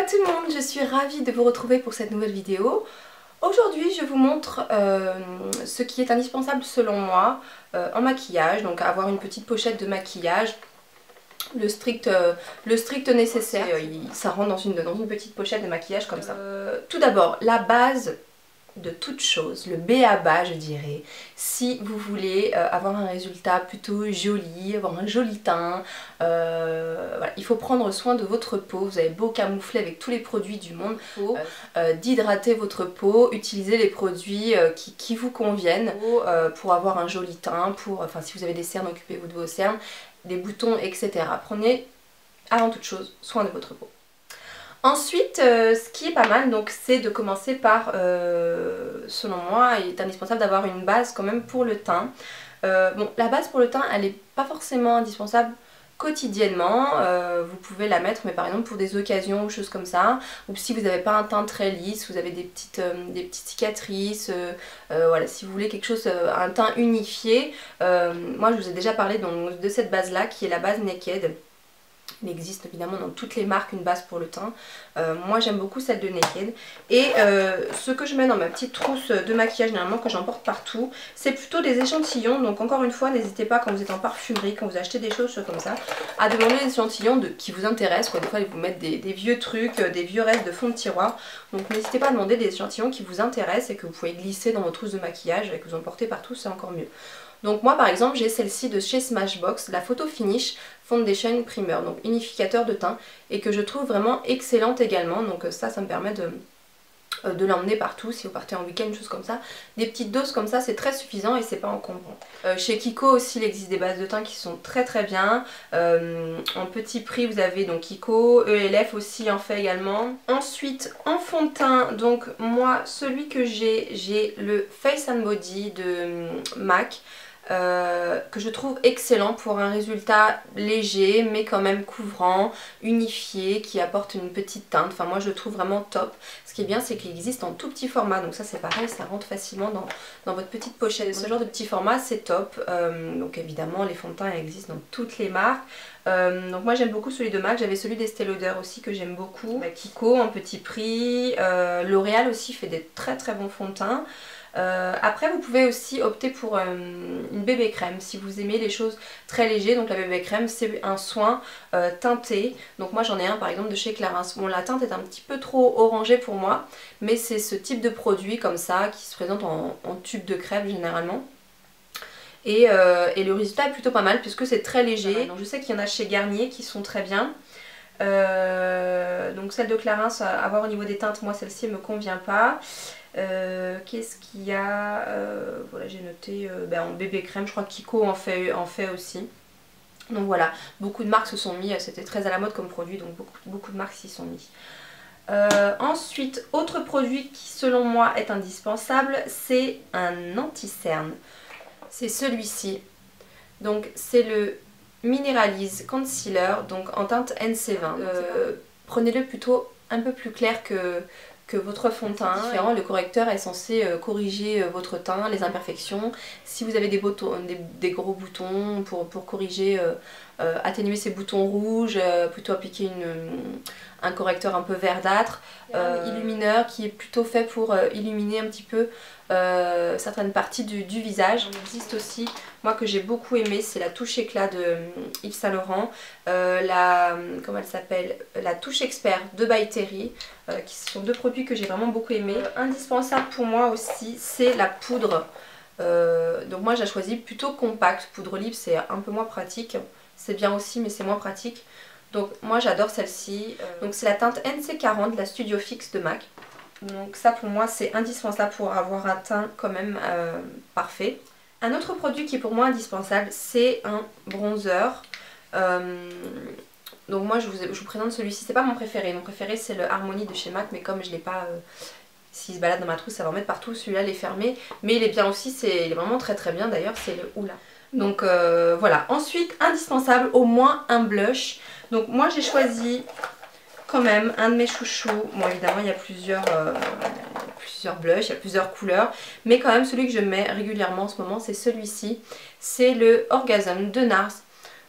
à tout le monde, je suis ravie de vous retrouver pour cette nouvelle vidéo. Aujourd'hui je vous montre ce qui est indispensable selon moi en maquillage, donc avoir une petite pochette de maquillage, le strict nécessaire, ça rentre dans une petite pochette de maquillage comme ça. Tout d'abord, la base de toute chose, le b.a.-ba je dirais, si vous voulez avoir un résultat plutôt joli, avoir un joli teint, voilà, il faut prendre soin de votre peau. Vous avez beau camoufler avec tous les produits du monde, d'hydrater votre peau, utiliser les produits qui vous conviennent pour avoir un joli teint, enfin si vous avez des cernes, occupez-vous de vos cernes, des boutons, etc. Prenez avant toute chose soin de votre peau. Ensuite, ce qui est pas mal, donc, c'est de commencer par, selon moi, il est indispensable d'avoir une base quand même pour le teint. Bon, la base pour le teint, elle n'est pas forcément indispensable quotidiennement, vous pouvez la mettre, mais par exemple pour des occasions ou choses comme ça, ou si vous n'avez pas un teint très lisse, vous avez des petites cicatrices, voilà, si vous voulez quelque chose, un teint unifié, moi je vous ai déjà parlé de cette base là qui est la base Naked. Il existe évidemment dans toutes les marques une base pour le teint. Moi j'aime beaucoup celle de Naked. Et ce que je mets dans ma petite trousse de maquillage généralement que j'emporte partout, c'est plutôt des échantillons. Donc encore une fois, n'hésitez pas quand vous êtes en parfumerie, quand vous achetez des choses comme ça, à demander des échantillons qui vous intéressent. Quoi. Des fois ils vous mettent des vieux trucs, des vieux restes de fond de tiroir. Donc n'hésitez pas à demander des échantillons qui vous intéressent et que vous pouvez glisser dans votre trousse de maquillage et que vous emportez partout, c'est encore mieux. Donc moi par exemple j'ai celle-ci de chez Smashbox, la Photo Finish Foundation Primer, donc unificateur de teint, et que je trouve vraiment excellente également, donc ça me permet de l'emmener partout si vous partez en week-end, chose comme ça. Des petites doses comme ça c'est très suffisant et c'est pas encombrant. Chez Kiko aussi il existe des bases de teint qui sont très bien. En petit prix vous avez donc Kiko, ELF aussi en fait également. Ensuite en fond de teint, donc moi celui que j'ai le Face and Body de MAC. Que je trouve excellent pour un résultat léger mais quand même couvrant, unifié, qui apporte une petite teinte. Enfin moi je le trouve vraiment top. Ce qui est bien c'est qu'il existe en tout petit format, donc ça c'est pareil, ça rentre facilement dans votre petite pochette. Ce genre de petit format c'est top. Donc évidemment les fonds de teint existent dans toutes les marques. Donc moi j'aime beaucoup celui de MAC, j'avais celui d'Estée Lauder aussi que j'aime beaucoup. Kiko en petit prix, L'Oréal aussi fait des très bons fonds de teint. Après vous pouvez aussi opter pour une bébé crème si vous aimez les choses très légères. Donc la bébé crème c'est un soin teinté, donc moi j'en ai un par exemple de chez Clarins. Bon la teinte est un petit peu trop orangée pour moi, mais c'est ce type de produit comme ça qui se présente en tube de crème généralement. Et le résultat est plutôt pas mal puisque c'est très léger. Donc je sais qu'il y en a chez Garnier qui sont très bien. Donc celle de Clarins, à voir au niveau des teintes, moi celle-ci me convient pas. Qu'est-ce qu'il y a, voilà j'ai noté en bébé crème, je crois que Kiko en fait aussi. Donc voilà, beaucoup de marques se sont mis, c'était très à la mode comme produit, donc beaucoup de marques s'y sont mis. Ensuite, autre produit qui selon moi est indispensable, c'est un anti-cerne. C'est celui-ci. Donc c'est le Mineralize Concealer, donc en teinte NC20. Prenez-le plutôt un peu plus clair que votre fond de teint. Le correcteur est censé corriger votre teint, les imperfections. Si vous avez des gros boutons pour corriger, atténuer ces boutons rouges, plutôt appliquer un correcteur un peu verdâtre, illumineur qui est plutôt fait pour illuminer un petit peu certaines parties du visage. Il existe aussi, moi que j'ai beaucoup aimé, c'est la touche éclat de Yves Saint Laurent, comment elle s'appelle, la touche expert de By Terry, qui sont deux produits que j'ai vraiment beaucoup aimé. Indispensable pour moi aussi, c'est la poudre. Donc moi j'ai choisi plutôt compact, poudre libre c'est un peu moins pratique, c'est bien aussi mais c'est moins pratique. Donc moi j'adore celle-ci, donc c'est la teinte NC40 de la Studio Fix de MAC. Donc ça pour moi c'est indispensable pour avoir un teint quand même parfait. Un autre produit qui est pour moi indispensable, c'est un bronzer. Donc moi je vous présente celui-ci, c'est pas mon préféré c'est le Harmony de chez MAC, mais comme je l'ai pas, s'il se balade dans ma trousse ça va en mettre partout, celui-là il est fermé, mais il est bien aussi, il est vraiment très bien d'ailleurs, c'est le Oula. Donc voilà, ensuite indispensable au moins un blush. Donc moi j'ai choisi quand même un de mes chouchous. Bon évidemment il y a plusieurs blushs, il y a plusieurs couleurs, mais quand même celui que je mets régulièrement en ce moment c'est celui-ci. C'est le Orgasm de NARS.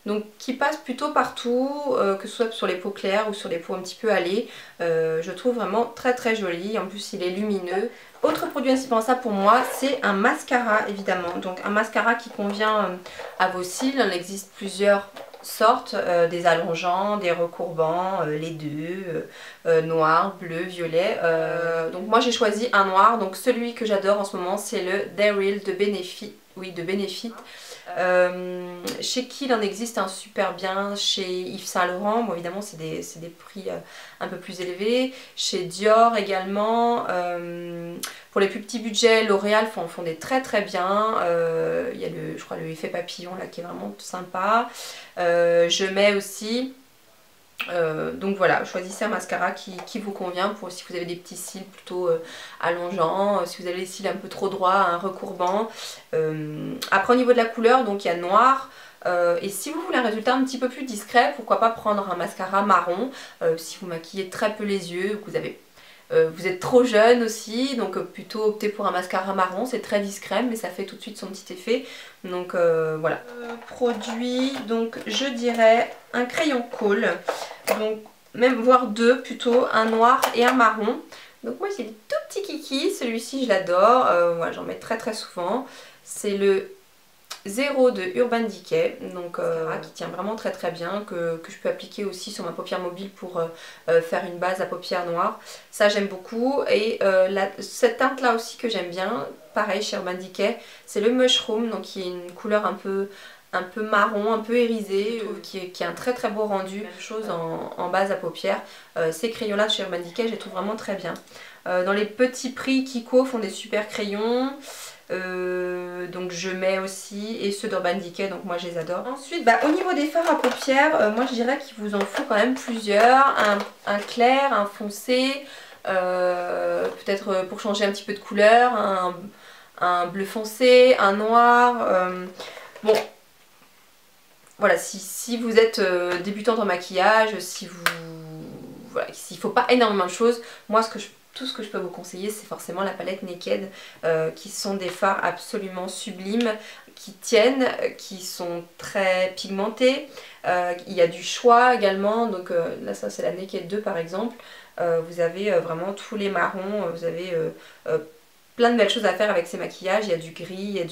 donc qui passe plutôt partout, que ce soit sur les peaux claires ou sur les peaux un petit peu hâlées. Je trouve vraiment très très joli, en plus il est lumineux. Autre produit indispensable pour moi, c'est un mascara évidemment, donc un mascara qui convient à vos cils. Il existe plusieurs sortes, des allongeants, des recourbants, les deux, noir, bleu, violet. Donc moi j'ai choisi un noir, donc celui que j'adore en ce moment c'est le Daryl de Benefit. Oui, de Benefit. Chez qui il en existe un super bien, chez Yves Saint Laurent, bon évidemment c'est des prix un peu plus élevés, chez Dior également, pour les plus petits budgets L'Oréal font des très très bien, il y a je crois le effet papillon là qui est vraiment sympa, je mets aussi... donc voilà, choisissez un mascara qui vous convient pour si vous avez des petits cils plutôt allongeants, si vous avez les cils un peu trop droits, un recourbant. Après au niveau de la couleur, donc il y a noir. Et si vous voulez un résultat un petit peu plus discret, pourquoi pas prendre un mascara marron si vous maquillez très peu les yeux, que vous êtes trop jeune aussi, donc plutôt opter pour un mascara marron, c'est très discret mais ça fait tout de suite son petit effet. Donc voilà. Produit, donc je dirais un crayon colle, donc même voire deux plutôt, un noir et un marron. Donc moi j'ai des tout petits kikis, celui-ci je l'adore, voilà, j'en mets très très souvent. C'est le 0 de Urban Decay, donc qui tient vraiment très très bien, que je peux appliquer aussi sur ma paupière mobile pour faire une base à paupières noires. Ça j'aime beaucoup. Et cette teinte là aussi que j'aime bien, pareil chez Urban Decay, c'est le Mushroom, donc qui est une couleur un peu marron, un peu irisé, qui a un très très beau rendu. Même chose en base à paupières. Ces crayons là de chez Urban Decay, je les trouve vraiment très bien. Dans les petits prix, Kiko font des super crayons. Donc je mets aussi, et ceux d'Urban Decay, donc moi je les adore. Ensuite au niveau des fards à paupières, moi je dirais qu'il vous en faut quand même plusieurs, un clair, un foncé, peut-être pour changer un petit peu de couleur, un bleu foncé, un noir, bon voilà, si vous êtes débutante en maquillage, voilà, s'il ne faut pas énormément de choses, moi tout ce que je peux vous conseiller, c'est forcément la palette Naked, qui sont des fards absolument sublimes, qui tiennent, qui sont très pigmentés. Il y a du choix également, donc là ça c'est la Naked 2 par exemple. Vous avez vraiment tous les marrons, vous avez plein de belles choses à faire avec ces maquillages. Il y a du gris,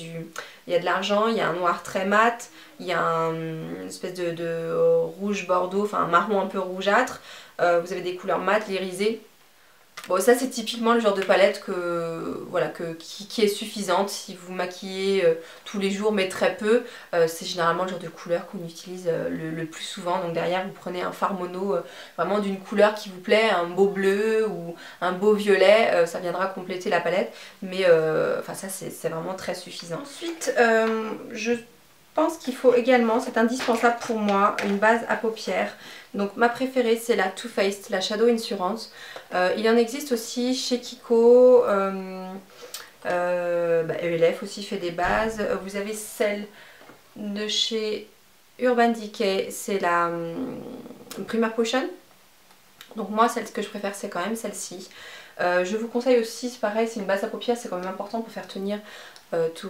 il y a de l'argent, il y a un noir très mat, il y a une espèce de rouge bordeaux, enfin un marron un peu rougeâtre. Vous avez des couleurs mat, irisées. Bon, ça c'est typiquement le genre de palette qui est suffisante si vous maquillez tous les jours mais très peu. C'est généralement le genre de couleur qu'on utilise le plus souvent. Donc derrière vous prenez un fard mono vraiment d'une couleur qui vous plaît, un beau bleu ou un beau violet, ça viendra compléter la palette. Mais enfin ça c'est vraiment très suffisant. Ensuite je pense qu'il faut également, c'est indispensable pour moi, une base à paupières. Donc ma préférée c'est la Too Faced, la Shadow Insurance. Il en existe aussi chez Kiko, ELF aussi fait des bases. Vous avez celle de chez Urban Decay, c'est la Primer Potion. Donc moi celle que je préfère c'est quand même celle-ci. Je vous conseille aussi, c'est pareil, c'est une base à paupières, c'est quand même important pour faire tenir tous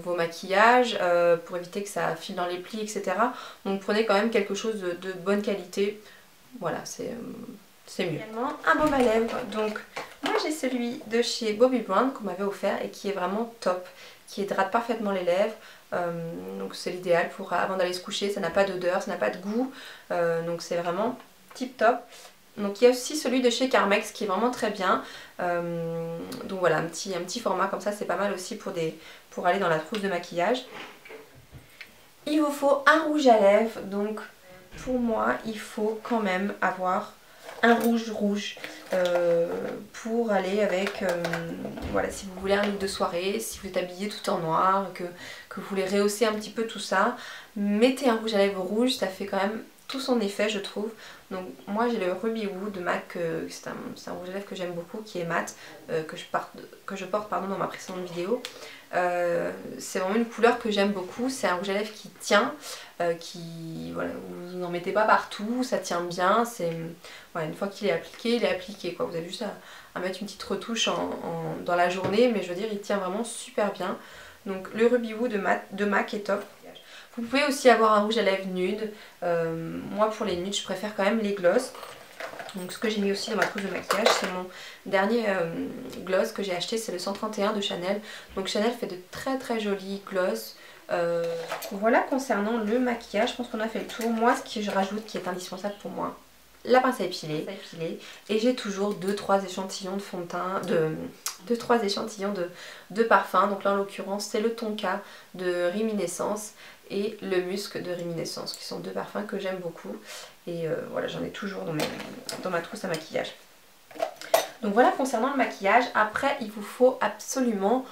vos maquillages, pour éviter que ça file dans les plis, etc. Donc prenez quand même quelque chose de bonne qualité, voilà, c'est mieux. Également un baume à lèvres, donc moi j'ai celui de chez Bobbi Brown qu'on m'avait offert et qui est vraiment top, qui hydrate parfaitement les lèvres. Donc c'est l'idéal pour avant d'aller se coucher, ça n'a pas d'odeur, ça n'a pas de goût, donc c'est vraiment tip top. Donc il y a aussi celui de chez Carmex qui est vraiment très bien. Donc voilà, un petit format comme ça, c'est pas mal aussi pour aller dans la trousse de maquillage. Il vous faut un rouge à lèvres, donc pour moi il faut quand même avoir un rouge pour aller avec, voilà, si vous voulez un look de soirée, si vous êtes habillé tout en noir, que vous voulez rehausser un petit peu tout ça, mettez un rouge à lèvres rouge, ça fait quand même tout son effet je trouve. Donc moi j'ai le Ruby Woo de MAC, c'est un rouge à lèvres que j'aime beaucoup, qui est mat, que je porte dans ma précédente vidéo. C'est vraiment une couleur que j'aime beaucoup, c'est un rouge à lèvres qui tient, voilà, vous n'en mettez pas partout, ça tient bien, voilà, une fois qu'il est appliqué quoi. Vous avez juste à mettre une petite retouche dans la journée, mais je veux dire il tient vraiment super bien. Donc le Ruby Woo de MAC est top. Vous pouvez aussi avoir un rouge à lèvres nude. Moi pour les nudes je préfère quand même les gloss. Donc ce que j'ai mis aussi dans ma trousse de maquillage, c'est mon dernier gloss que j'ai acheté, c'est le 131 de Chanel. Donc Chanel fait de très très jolis gloss. Voilà concernant le maquillage, je pense qu'on a fait le tour. Moi ce que je rajoute qui est indispensable pour moi, la pince à épiler. Et j'ai toujours 2-3 échantillons de fond de teint, 2-3 échantillons de parfum. Donc là en l'occurrence c'est le Tonka de Reminiscence et le Musc de Reminiscence, qui sont deux parfums que j'aime beaucoup. Et voilà, j'en ai toujours dans ma trousse à maquillage. Donc voilà concernant le maquillage. Après il vous faut absolument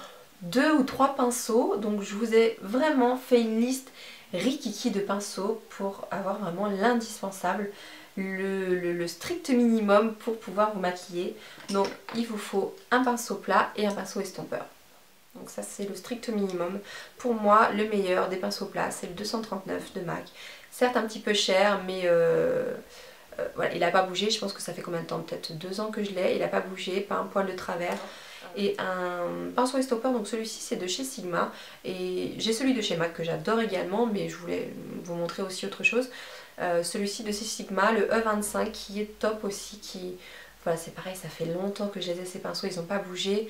2 ou 3 pinceaux. Donc je vous ai vraiment fait une liste rikiki de pinceaux pour avoir vraiment l'indispensable, le strict minimum pour pouvoir vous maquiller. Donc il vous faut un pinceau plat et un pinceau estompeur. Donc ça c'est le strict minimum. Pour moi le meilleur des pinceaux plats c'est le 239 de MAC. Certes un petit peu cher mais voilà, il n'a pas bougé. Je pense que ça fait combien de temps? Peut-être 2 ans que je l'ai. Il n'a pas bougé, pas un poil de travers. Et un pinceau estompeur, donc celui-ci c'est de chez Sigma. Et j'ai celui de chez MAC que j'adore également, mais je voulais vous montrer aussi autre chose. Celui-ci de chez Sigma, le E25 qui est top aussi, qui... Voilà, c'est pareil, ça fait longtemps que je les ai ces pinceaux, ils n'ont pas bougé.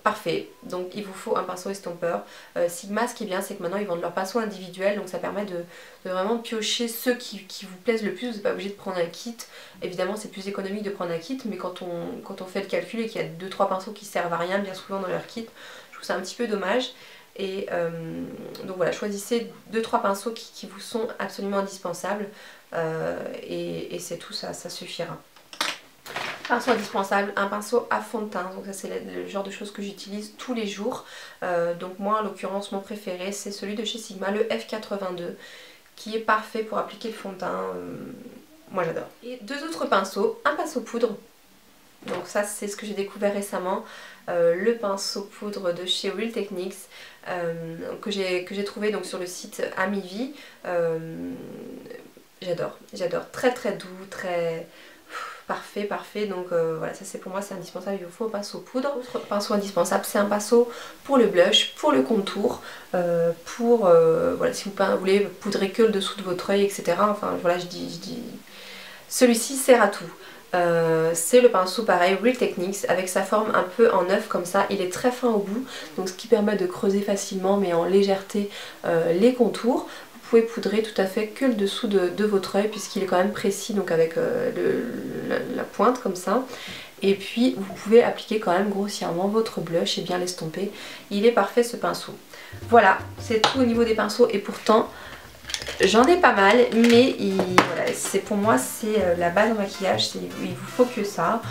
Parfait, donc il vous faut un pinceau estompeur. Sigma, ce qui est bien, c'est que maintenant ils vendent leurs pinceaux individuels, donc ça permet de vraiment piocher ceux qui vous plaisent le plus. Vous n'êtes pas obligé de prendre un kit. Évidemment c'est plus économique de prendre un kit, mais quand on fait le calcul et qu'il y a 2-3 pinceaux qui servent à rien bien souvent dans leur kit, je trouve ça un petit peu dommage. Et donc voilà, choisissez 2-3 pinceaux qui vous sont absolument indispensables et c'est tout, ça suffira. Pinceau indispensable, un pinceau à fond de teint, donc ça c'est le genre de choses que j'utilise tous les jours. Donc moi en l'occurrence mon préféré c'est celui de chez Sigma, le F82, qui est parfait pour appliquer le fond de teint, moi j'adore. Et 2 autres pinceaux, un pinceau poudre, donc ça c'est ce que j'ai découvert récemment, le pinceau poudre de chez Real Techniques, que j'ai trouvé donc sur le site Amivie. J'adore, très très doux, très... Parfait, donc voilà, ça c'est pour moi c'est indispensable, il vous faut un pinceau poudre. Autre pinceau indispensable, c'est un pinceau pour le blush, pour le contour, voilà, si vous voulez poudrer que le dessous de votre œil, etc. Enfin voilà, je dis... Celui-ci sert à tout. C'est le pinceau pareil, Real Techniques, avec sa forme un peu en œuf comme ça, il est très fin au bout, donc ce qui permet de creuser facilement mais en légèreté les contours. Vous pouvez poudrer tout à fait que le dessous de votre œil puisqu'il est quand même précis, donc avec la pointe comme ça. Et puis vous pouvez appliquer quand même grossièrement votre blush et bien l'estomper. Il est parfait ce pinceau. Voilà, c'est tout au niveau des pinceaux et pourtant j'en ai pas mal, mais voilà, pour moi c'est la base en maquillage, il vous faut que ça.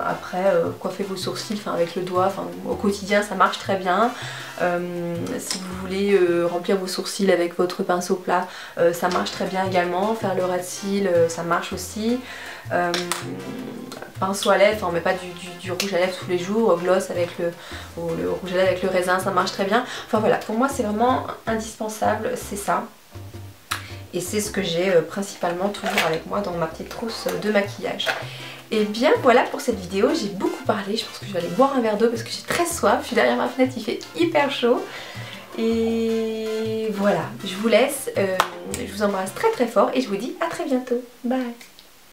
Après coiffer vos sourcils avec le doigt, au quotidien ça marche très bien. Si vous voulez remplir vos sourcils avec votre pinceau plat, ça marche très bien également. Faire le ras de cils, ça marche aussi. Pinceau à lèvres, on met pas du rouge à lèvres tous les jours, gloss avec le rouge à lèvres avec le raisin, ça marche très bien. Enfin voilà, pour moi c'est vraiment indispensable, c'est ça. Et c'est ce que j'ai principalement toujours avec moi dans ma petite trousse de maquillage. Et bien voilà pour cette vidéo, j'ai beaucoup parlé, je pense que je vais aller boire un verre d'eau parce que j'ai très soif, je suis derrière ma fenêtre, il fait hyper chaud. Et voilà, je vous laisse, je vous embrasse très très fort et je vous dis à très bientôt. Bye.